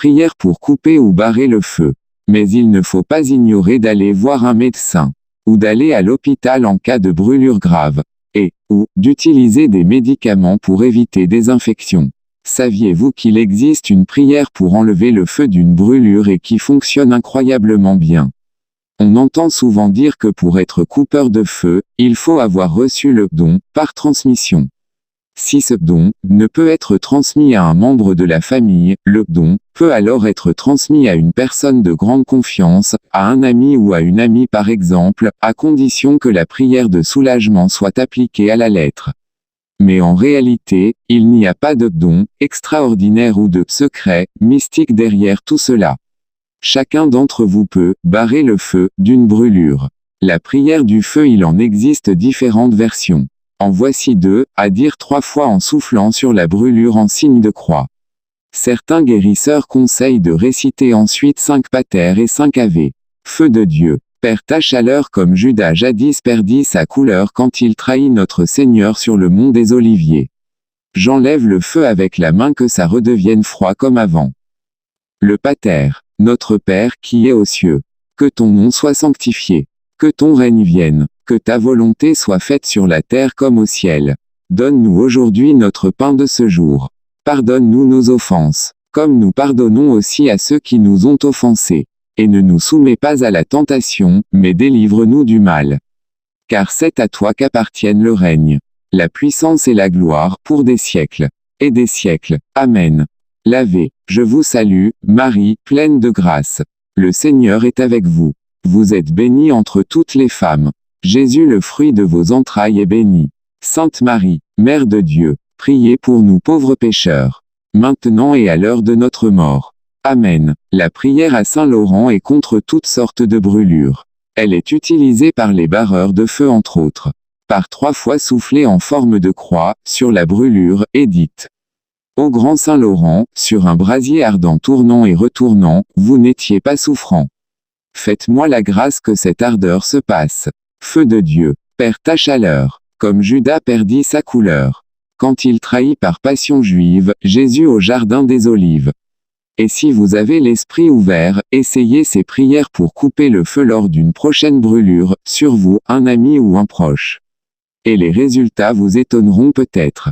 prière pour couper ou barrer le feu. Mais il ne faut pas ignorer d'aller voir un médecin, ou d'aller à l'hôpital en cas de brûlure grave, ou d'utiliser des médicaments pour éviter des infections. Saviez-vous qu'il existe une prière pour enlever le feu d'une brûlure et qui fonctionne incroyablement bien? On entend souvent dire que pour être coupeur de feu, il faut avoir reçu le don, par transmission. Si ce don ne peut être transmis à un membre de la famille, le don peut alors être transmis à une personne de grande confiance, à un ami ou à une amie par exemple, à condition que la prière de soulagement soit appliquée à la lettre. Mais en réalité, il n'y a pas de don extraordinaire ou de secret mystique derrière tout cela. Chacun d'entre vous peut barrer le feu d'une brûlure. La prière du feu, il en existe différentes versions. En voici 2, à dire 3 fois en soufflant sur la brûlure en signe de croix. Certains guérisseurs conseillent de réciter ensuite 5 pater et 5 ave. Feu de Dieu, perds ta chaleur comme Judas jadis perdit sa couleur quand il trahit notre Seigneur sur le mont des Oliviers. J'enlève le feu avec la main que ça redevienne froid comme avant. Le pater, notre Père qui es aux cieux, que ton nom soit sanctifié, que ton règne vienne. Que ta volonté soit faite sur la terre comme au ciel. Donne-nous aujourd'hui notre pain de ce jour. Pardonne-nous nos offenses, comme nous pardonnons aussi à ceux qui nous ont offensés. Et ne nous soumets pas à la tentation, mais délivre-nous du mal. Car c'est à toi qu'appartiennent le règne, la puissance et la gloire pour des siècles et des siècles. Amen. Ave, je vous salue, Marie, pleine de grâce. Le Seigneur est avec vous. Vous êtes bénie entre toutes les femmes. Jésus, le fruit de vos entrailles, est béni. Sainte Marie, Mère de Dieu, priez pour nous pauvres pécheurs, maintenant et à l'heure de notre mort. Amen. La prière à Saint Laurent est contre toutes sortes de brûlures. Elle est utilisée par les barreurs de feu entre autres. Par 3 fois soufflée en forme de croix, sur la brûlure, et dite. Ô grand Saint Laurent, sur un brasier ardent tournant et retournant, vous n'étiez pas souffrant. Faites-moi la grâce que cette ardeur se passe. Feu de Dieu, perds ta chaleur, comme Judas perdit sa couleur. Quand il trahit par passion juive, Jésus au jardin des Olives. Et si vous avez l'esprit ouvert, essayez ces prières pour couper le feu lors d'une prochaine brûlure, sur vous, un ami ou un proche. Et les résultats vous étonneront peut-être.